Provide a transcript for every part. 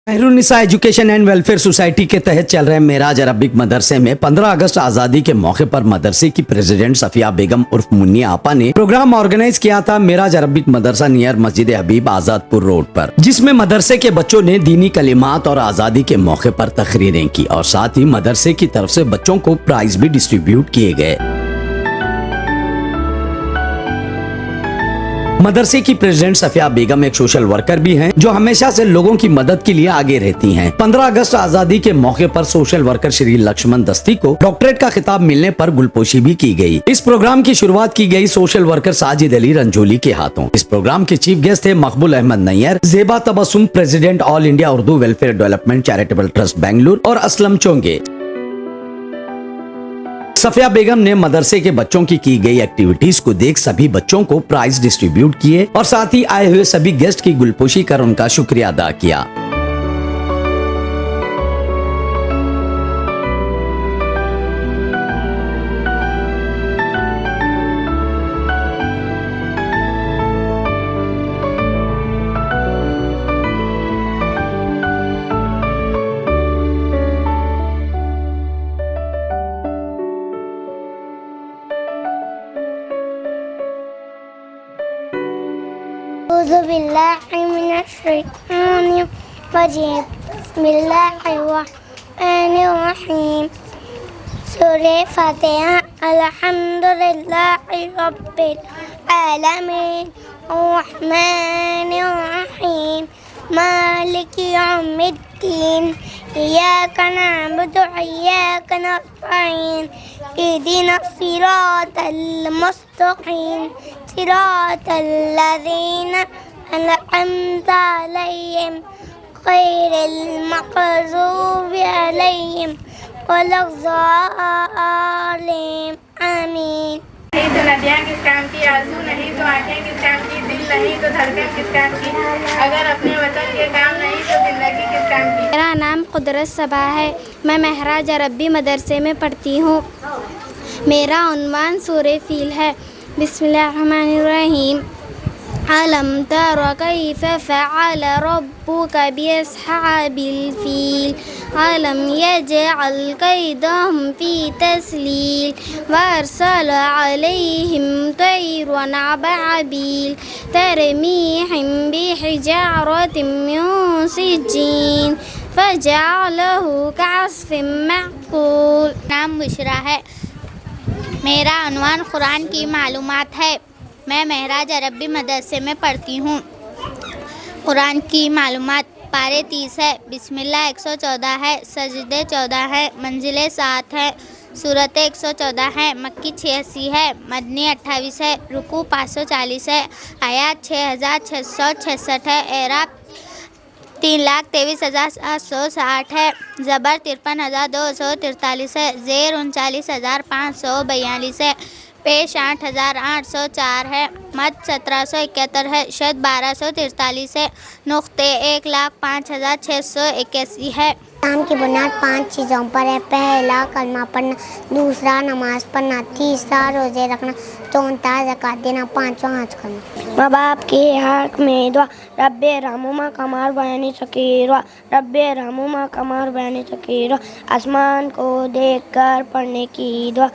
Mehrunnisa education and welfare society के तहत चल रहे मेराज अरबिक मदरसे में 15 अगस्त आजादी के मौके पर मदरसे की प्रेसिडेंट सफिया बेगम उर्फ मुन्निया आपा ने प्रोग्राम ऑर्गेनाइज किया था मेराज अरबिक मदरसा नियर मस्जिद हबीब आजादपुर रोड पर, जिसमें मदरसे के बच्चों ने दीनी कलिमात और आजादी के मौके पर तकरीरें की और साथ ही मदरसे की तरफ से बच्चों को प्राइज भी डिस्ट्रीब्यूट किए गए। मदरसे की प्रेसिडेंट सफिया बेगम एक सोशल वर्कर भी हैं, जो हमेशा से लोगों की मदद के लिए आगे रहती हैं। 15 अगस्त आजादी के मौके पर सोशल वर्कर श्री लक्ष्मण दस्ती को डॉक्टरेट का खिताब मिलने पर गुलपोशी भी की गई। इस प्रोग्राम की शुरुआत की गई सोशल वर्कर साजिद अली रंजोली के हाथों। इस प्रोग्राम के चीफ गेस्ट थे मकबूल अहमद नैयर, जेबा Tabassum president all India Urdu welfare development charitable trust Bengaluru और असलम चोंगे। सफिया बेगम ने मदरसे के बच्चों की गई एक्टिविटीज को देख सभी बच्चों को प्राइज डिस्ट्रीब्यूट किए और साथ ही आए हुए सभी गेस्ट की गुलपोशी कर उनका शुक्रिया अदा किया। बिस्मिल्लाहिर्रहमानिर्रहीम। सूरे फातिहा। अल्हम्दुलिल्लाहि रब्बिल आलमीन अर्रहमानिर्रहीम मालिकि यौमिद्दीन इय्याका नअबुदु व इय्याका नस्तईन इहदिनस सिरातल मुस्तकीम सिरातल लज़ीना अनअमता अलैहिम गैरिल मग़ज़ूबि अलैहिम वलद्दालिन आमीन। नहीं तो नदियाँ किस काम की, आंसू नहीं तो आंखें किस काम की, दिल नहीं तो धड़कन किस काम की, अगर अपने वतन के काम नहीं तो जिंदगी किस काम की। मेरा नाम कुदरत सबा है। मैं मेहराज अरबी मदरसे में पढ़ती हूँ। मेरा उन्वान सूरे फील है। बिस्मिल्लाहिर्रहमानिर्रहीम। अलम तर कैफ फ़अल रब्बुका बिअस्हाबिल फील अलम यजअल कैदहुम फी तस्लील वअरसल अलैहिम तैरन अबाबील तरमीहिम बिहिजारतिम मिन सिज्जीन फजअलहु कअस्फिन मअकूल। नाम बुशरा है। मेरा उन्वान कुरान की मालूमात है। मैं मेहराज अरबी मदरसे में पढ़ती हूँ। कुरान की मालूमात पारे 30 है, बिस्मिल्लाह 114 है, सजदे 14 है, मंजिलें 7 है, सूरतें 114 है, मक्की 86 है, मदनी 28 है, रुकू 540 है, आयात 6666 है, एराब 3,23,760 है, ज़बर 53,243 है, ज़ेर 39,542 है, पेश 8,804 है, मद 1771 है, शद 1243 है, नुक्ते 1,05,681 है। इस्लाम की बुनियाद 5 चीज़ों पर है। पहला कलमा पढ़ना, दूसरा नमाज पढ़ना, तीसरा रोज़े रखना, चौथा ज़कात देना, पाँचवा हज करना। माँ बाप के हक में दुआ। रब्बे रहमुमा कमा बयानी सकीरा, रब्बे रहमुमा कमा बयानी सकीरा। आसमान को देखकर पढ़ने की दुआ।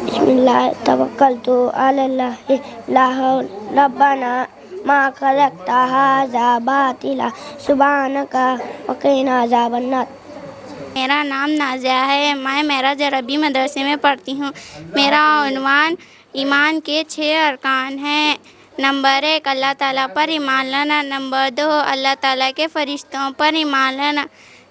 बिस्मिल्लाह तवक्कलतु अलल्लाहि ला हौला रब्बना मा खलक़्ता हाज़ा बातिला सुब्हानका वक़िना अज़ाबन्नार। मेरा नाम नाज़िया है। मैं मेहराज अरबी मदरसे में पढ़ती हूँ। मेरा उन्वान ईमान के 6 अरकान हैं। नंबर 1 अल्लाह ताला पर ईमान लाना, नंबर 2 अल्लाह ताला के फ़रिश्तों पर ईमान लाना,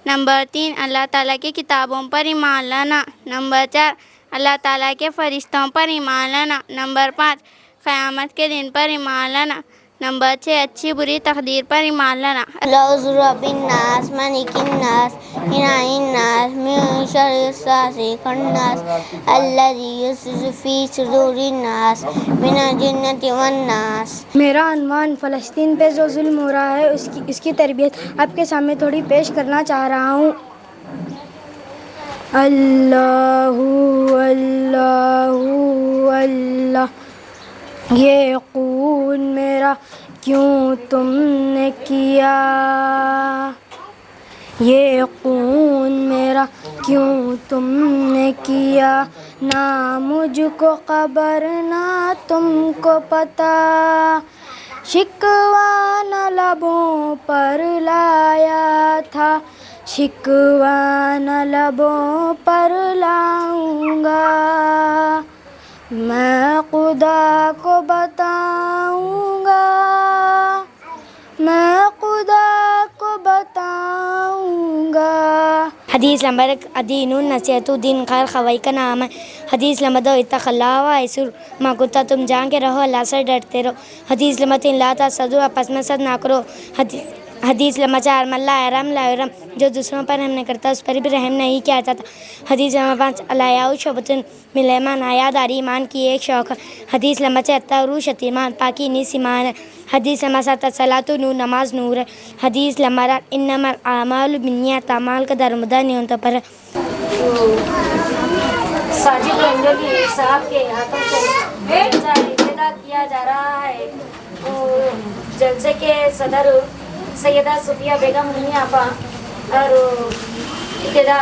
नंबर 3 अल्लाह ताला की किताबों पर ईमान लाना, नंबर 4 अल्लाह ताला के फ़रिश्तों पर ईमान लाना, नंबर 5 क़यामत के दिन पर ईमान लाना, नंबर 6 अच्छी बुरी तकदीर पर ईमान लाना। रब्बिन्नास मलिकिन्नास इलाहिन्नास मिन शर्रि वासिक़िन्नास अल्लज़ी युवस्विसु फ़ी सुदूरिन्नास मिनल जिन्नति वन्नास। मेरा अनवान फ़लस्तीन पे जो जुल्म हो रहा है इसकी तरबियत आपके सामने थोड़ी पेश करना चाह रहा हूँ। अल्लाहु अल्लाहु अल्लाह ये खून मेरा क्यों तुमने किया, ये खून मेरा क्यों तुमने किया, ना मुझको खबर ना तुमको पता, शिकवा न लबों पर लाया था, शिकवा न लबों पर लाऊंगा, मैं खुदा को बताऊंगा, मैं खुदा को बताऊंगा। हदीस नंबर अदीनुन नसीहतुद्दीन खैर खवाई का नाम है। हदीस नंबर 2 इत्तक़ल्लाह व ऐसुर माकुता, तुम जान के रहो अल्लाह से डरते रहो। हदीस नंबर 3 ला तसदु, आपस में सद ना करो। हदीस नंबर 4 मल्ला रहम ला रहम, जो दूसरों पर रहम नहीं करता उस पर भी रहम नहीं किया जाता। हदीस नंबर 5 अलायाउ शबतुन मिलेमान, आयादारी ईमान की एक शौक़। हदीस नंबर 6 अत्तारू शतीमान, पाकी नीस ईमान है। हदीस नंबर 7 सलातु नूर, नमाज नूर है। हदीस नंबर 8 इन्नमल आमालु बिन्नियात, अमाल का दरमुदार नहीं होता पर साजिद रंजोली साहब के हाथों से जलसा इब्तिदा किया जा रहा है। जलसे के सदर सैयदा सुफिया बेगम मुन्नी आपा और इब्तिदा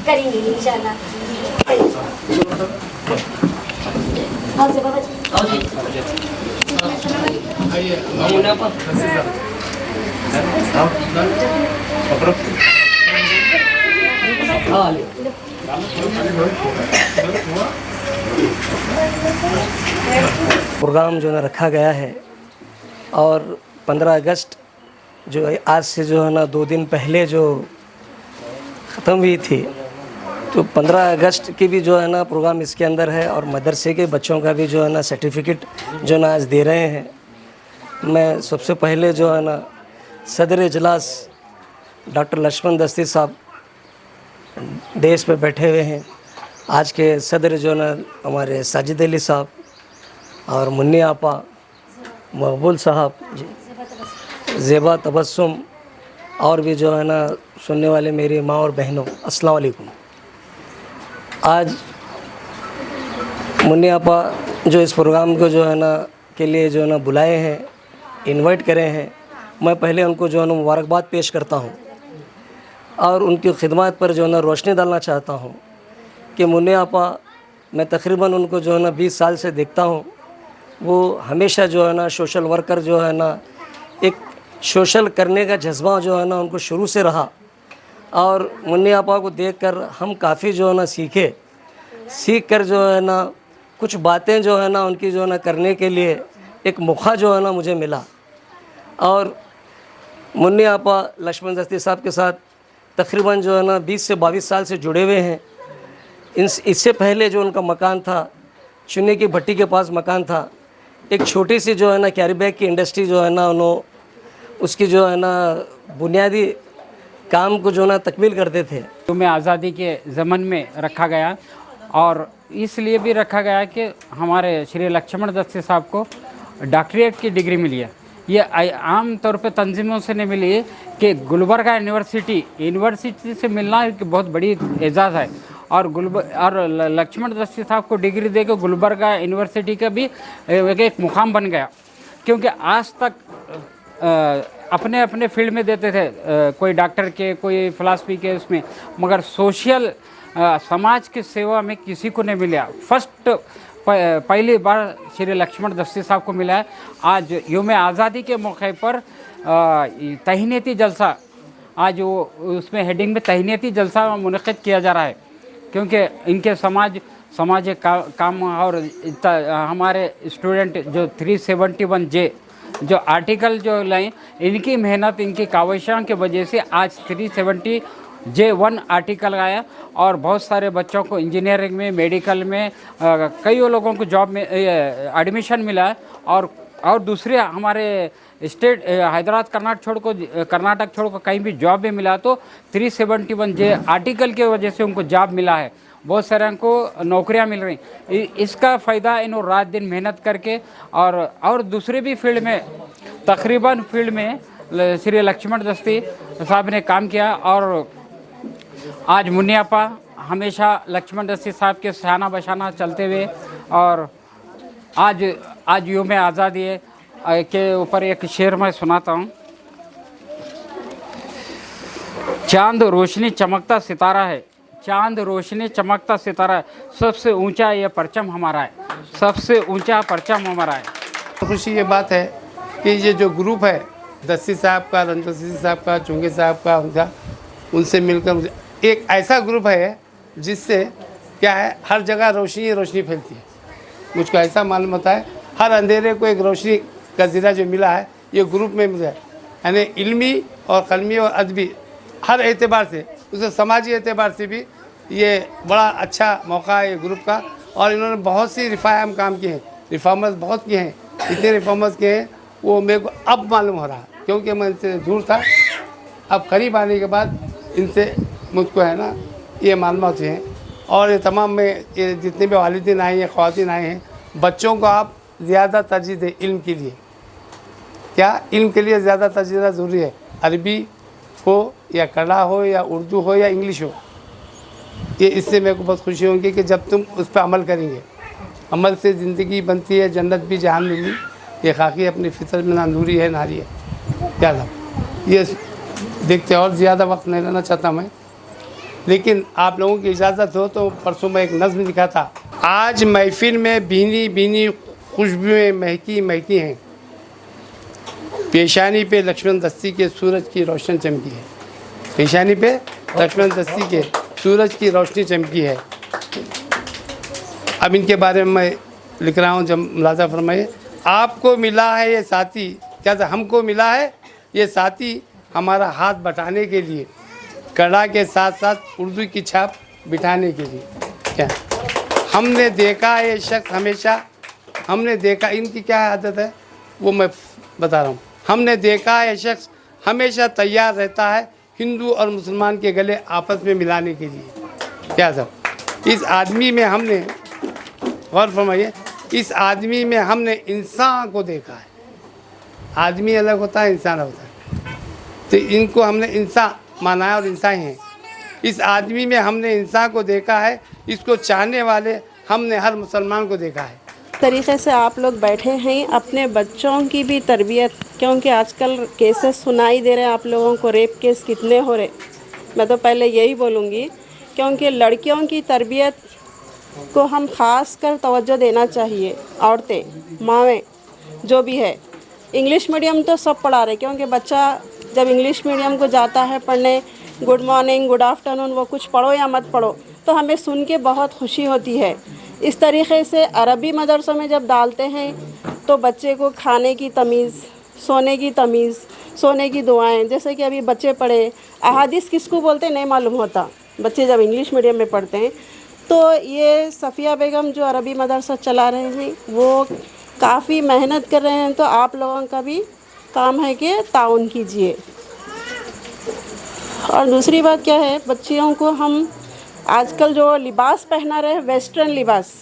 करेंगी इंशाल्लाह। प्रोग्राम जो है रखा गया है और 15 अगस्त जो है आज से जो है ना 2 दिन पहले जो ख़त्म हुई थी, तो 15 अगस्त की भी जो है ना प्रोग्राम इसके अंदर है और मदरसे के बच्चों का भी जो है ना सर्टिफिकेट जो ना आज दे रहे हैं। मैं सबसे पहले जो है ना सदर इजलास डॉक्टर लक्ष्मण दस्ती साहब डेस्क पे बैठे हुए हैं। आज के सदर जो ना हमारे साजिद अली साहब और मुन्नी आपा, मकबूल साहब, ज़ेबा तबस्सुम और भी जो है ना सुनने वाले मेरी माँ और बहनों, अस्सलाम वालेकुम। आज मुन्नी आपा जो इस प्रोग्राम को जो है ना के लिए जो है ना बुलाए हैं, इनवाइट करे हैं, मैं पहले उनको जो है ना मुबारकबाद पेश करता हूँ और उनकी खिदमत पर जो है ना रोशनी डालना चाहता हूँ कि मुन्नी आपा, मैं तकरीबन उनको जो है ना 20 साल से देखता हूँ। वो हमेशा जो है ना सोशल वर्कर जो है ना एक सोशल करने का जज्बा जो है ना उनको शुरू से रहा और मुन्नी आपा को देखकर हम काफ़ी जो है ना सीख कर जो है ना कुछ बातें जो है ना उनकी जो है ना करने के लिए एक मौका जो है ना मुझे मिला। और मुन्नी आपा लक्ष्मण दस्ती साहब के साथ तकरीबन जो है ना 20 से 22 साल से जुड़े हुए हैं। इससे पहले जो उनका मकान था, चुन्नी की भट्टी के पास मकान था, एक छोटी सी जो है ना कैरी बैग की इंडस्ट्री जो है ना उन्होंने उसकी जो है ना बुनियादी काम को जो ना तकमील करते थे। में आज़ादी के ज़मन में रखा गया और इसलिए भी रखा गया कि हमारे श्री लक्ष्मण दस्ती साहब को डॉक्टरेट की डिग्री मिली है। ये आम तौर पे तंजीमों से नहीं मिली है कि गुलबर्गा यूनिवर्सिटी से मिलना एक बहुत बड़ी एजाज़ है और लक्ष्मण दस्ती साहब को डिग्री देकर गुलबर्गा यूनिवर्सिटी का भी एक मुकाम बन गया। क्योंकि आज तक अपने अपने फील्ड में देते थे, कोई डॉक्टर के, कोई फ़िलासफ़ी के उसमें, मगर सोशल समाज की सेवा में किसी को नहीं मिला। फर्स्ट पहली बार श्री लक्ष्मण दस्ती साहब को मिला है। आज यौम आज़ादी के मौके पर तहनीती जलसा, आज वो उसमें हेडिंग में तहनीती जलसा मुनक़िद किया जा रहा है क्योंकि इनके समाज काम और हमारे स्टूडेंट जो 371J जो आर्टिकल जो लाए, इनकी मेहनत, इनकी काविशों की वजह से आज 370J1 आर्टिकल आया और बहुत सारे बच्चों को इंजीनियरिंग में, मेडिकल में, कई लोगों को जॉब में एडमिशन मिला है। और दूसरे हमारे स्टेट हैदराबाद कर्नाटक छोड़ को कहीं भी जॉब भी मिला तो 371J आर्टिकल की वजह से उनको जॉब मिला है। बहुत सारे को नौकरियां मिल रही। इसका फ़ायदा इन्होंने रात दिन मेहनत करके और दूसरे भी फील्ड में, तकरीबन फील्ड में श्री लक्ष्मण दस्ती साहब ने काम किया। और आज मुन्नी आपा हमेशा लक्ष्मण दस्ती साहब के शाना बशाना चलते हुए और आज यौम आज़ादी है, के ऊपर एक शेर मैं सुनाता हूँ। चांद रोशनी चमकता सितारा है, चांद रोशनी चमकता सितारा है, सबसे ऊंचा ये परचम हमारा है, सबसे ऊंचा परचम हमारा है। खुशी ये बात है कि ये जो ग्रुप है दस्ती साहब का, रणजोत साहब का, चुंगे साहब का, उनका उनसे मिलकर एक ऐसा ग्रुप है जिससे क्या है हर जगह रोशनी रोशनी फैलती है। मुझको ऐसा मालूम होता है हर अंधेरे को एक रोशनी का ज़रिया जो मिला है ये ग्रुप में मिला है, यानी इल्मी और कलमी और अदबी हर एतबार से, उसे समाजी एतबार से भी ये बड़ा अच्छा मौका है ये ग्रुप का। और इन्होंने बहुत सी रिफायम काम किए हैं, रिफॉर्मर्स बहुत किए हैं, इतने रिफॉर्मर्स किए हैं वो मेरे को अब मालूम हो रहा है क्योंकि मैं इनसे दूर था। अब करीब आने के बाद इनसे मुझको है ना ये मालूमात हैं। और ये तमाम में ये जितने भी वालिदैन आए हैं, ख़वातीन आए हैं, बच्चों को आप ज़्यादा तरजीह दें इल्म के लिए। क्या इल्म के लिए ज़्यादा तरजीह देना ज़रूरी है, अरबी हो या कला हो या उर्दू हो या इंग्लिश हो। ये इससे मेरे को बहुत खुशी होगी कि जब तुम उस पर अमल करेंगे, अमल से ज़िंदगी बनती है, जन्नत भी जहान में भी। ये खाकी अपनी फितरत में ना नूरी है नारी है। क्या था ये देखते और ज़्यादा वक्त नहीं लेना चाहता मैं, लेकिन आप लोगों की इजाज़त हो तो परसों मैं एक नज़्म लिखा था। आज महफिल में भीनी भीनी खुशबुएँ महकी महकी हैं, पेशानी पे लक्ष्मण दस्ती के सूरज की रोशनी चमकी है, पेशानी पे लक्ष्मण दस्ती के सूरज की रोशनी चमकी है। अब इनके बारे में मैं लिख रहा हूँ। जब मुलाज़ा फरमाइए, आपको मिला है ये साथी, क्या था हमको मिला है ये साथी हमारा हाथ बटाने के लिए, कला के साथ साथ उर्दू की छाप बिठाने के लिए। क्या हमने देखा ये शख्स हमेशा, हमने देखा, इनकी क्या आदत है वो मैं बता रहा हूँ। हमने देखा ये शख्स हमेशा तैयार रहता है हिंदू और मुसलमान के गले आपस में मिलाने के लिए। क्या सब इस आदमी में हमने, गौर फरमाइए, इस आदमी में हमने इंसान को देखा है। आदमी अलग होता है, इंसान होता है, तो इनको हमने इंसान माना है और इंसान हैं। इस आदमी में हमने इंसान को देखा है, इसको चाहने वाले हमने हर मुसलमान को देखा है। तरीक़े से आप लोग बैठे हैं अपने बच्चों की भी तरबियत, क्योंकि आजकल केसेस सुनाई दे रहे हैं आप लोगों को, रेप केस कितने हो रहे। मैं तो पहले यही बोलूँगी क्योंकि लड़कियों की तरबियत को हम ख़ास कर तवज्जो देना चाहिए। औरतें, मावें जो भी है, इंग्लिश मीडियम तो सब पढ़ा रहे, क्योंकि बच्चा जब इंग्लिश मीडियम को जाता है पढ़ने, गुड मॉर्निंग, गुड आफ्टरनून, वो कुछ पढ़ो या मत पढ़ो, तो हमें सुन के बहुत खुशी होती है। इस तरीक़े से अरबी मदरसों में जब डालते हैं तो बच्चे को खाने की तमीज़, सोने की तमीज़, सोने की दुआएं, जैसे कि अभी बच्चे पढ़े अहादीस किसको बोलते हैं नहीं मालूम होता, बच्चे जब इंग्लिश मीडियम में पढ़ते हैं। तो ये सफ़िया बेगम जो अरबी मदरसा चला रहे हैं वो काफ़ी मेहनत कर रहे हैं, तो आप लोगों का भी काम है कि ताउन कीजिए। और दूसरी बात क्या है, बच्चियों को हम आजकल जो लिबास पहना रहे हैं, वेस्टर्न लिबास,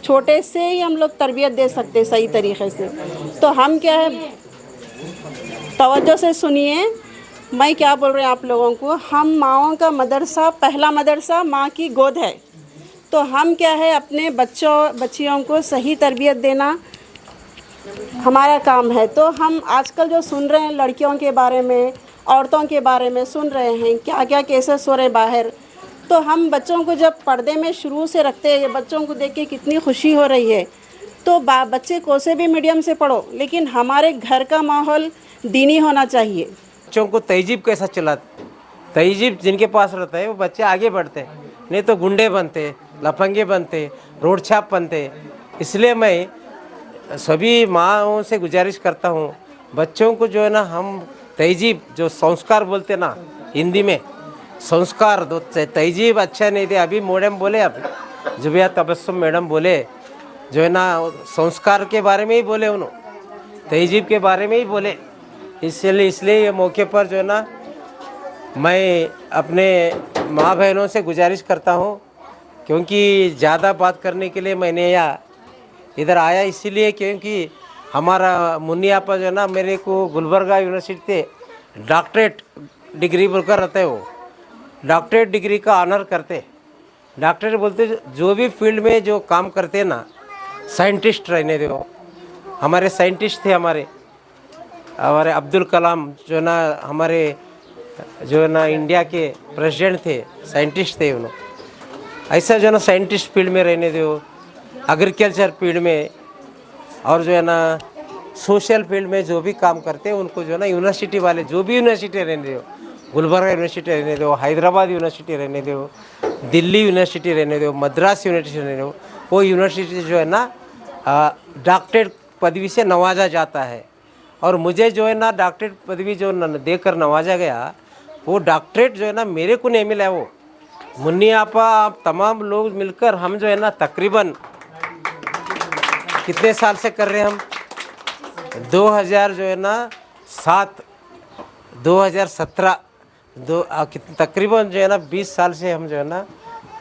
छोटे से ही हम लोग तरबियत दे सकते हैं सही तरीक़े से। तो हम क्या है, तवज्जो से सुनिए मैं क्या बोल रही हूँ आप लोगों को। हम माँओं का मदरसा, पहला मदरसा माँ की गोद है, तो हम क्या है अपने बच्चियों को सही तरबियत देना हमारा काम है। तो हम आजकल जो सुन रहे हैं लड़कियों के बारे में, औरतों के बारे में सुन रहे हैं, क्या क्या केसेस हो रहे बाहर, तो हम बच्चों को जब पर्दे में शुरू से रखते हैं, बच्चों को देख के कितनी खुशी हो रही है। तो बच्चे कोसे भी मीडियम से पढ़ो, लेकिन हमारे घर का माहौल दीनी होना चाहिए। बच्चों को तहजीब कैसा चलाते, तहजीब जिनके पास रहता है वो बच्चे आगे बढ़ते हैं, नहीं तो गुंडे बनते, लफंगे बनते, रोड छाप बनते। इसलिए मैं सभी माँओं से गुजारिश करता हूँ, बच्चों को जो है ना हम तहजीब, जो संस्कार बोलते ना हिंदी में, संस्कार दो। तहजीब अच्छा नहीं दे, अभी मैडम बोले, अब जुबिया तबस्सुम मैडम बोले, जो है ना संस्कार के बारे में ही बोले, उन्होंने तहजीब के बारे में ही बोले। इसलिए ये मौके पर जो है ना मैं अपने माँ बहनों से गुजारिश करता हूँ, क्योंकि ज़्यादा बात करने के लिए मैंने इधर आया इसीलिए क्योंकि हमारा मुन्निया पर जो है ना मेरे को गुलबर्गा यूनिवर्सिटी से डॉक्टरेट डिग्री बोलकर रहते, वो डॉक्टरेट डिग्री का ऑनर करते। डॉक्टरेट बोलते जो भी फील्ड में जो काम करते ना, साइंटिस्ट रहने दो, हमारे साइंटिस्ट थे, हमारे अब्दुल कलाम जो ना हमारे जो ना इंडिया के प्रेसिडेंट थे, साइंटिस्ट थे उन्होंने। ऐसा जो ना साइंटिस्ट फील्ड में रहने दो, एग्रीकल्चर फील्ड में, और जो है ना सोशल फील्ड में जो भी काम करते हैं उनको जो है ना यूनिवर्सिटी वाले, जो भी यूनिवर्सिटी रहने दो, गुलबर्गा यूनिवर्सिटी रहने दो, हैदराबाद यूनिवर्सिटी रहने दो, दिल्ली यूनिवर्सिटी रहने दो, मद्रास यूनिवर्सिटी रहने दो, वो यूनिवर्सिटी जो है ना डॉक्टरेट पदवी से नवाजा जाता है। और मुझे जो है ना डॉक्टरेट पदवी जो देकर नवाजा गया, वो डॉक्टरेट जो है ना मेरे को नहीं मिला। वो मुन्नी आपा, आप तमाम लोग मिलकर हम जो है ना तकरीबन कितने साल से कर रहे हैं हम, 2000 जो है ना 7, 2017, तकरीबन जो है ना 20 साल से हम जो है ना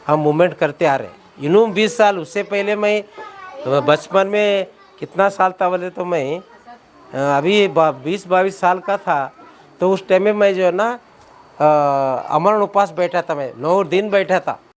हम मूवमेंट करते आ रहे हैं। यूँ 20 साल, उससे पहले मैं बचपन में कितना साल था बोले तो मैं अभी 20-22 साल का था, तो उस टाइम में मैं जो है ना अमरण उपवास बैठा था, मैं 9 दिन बैठा था।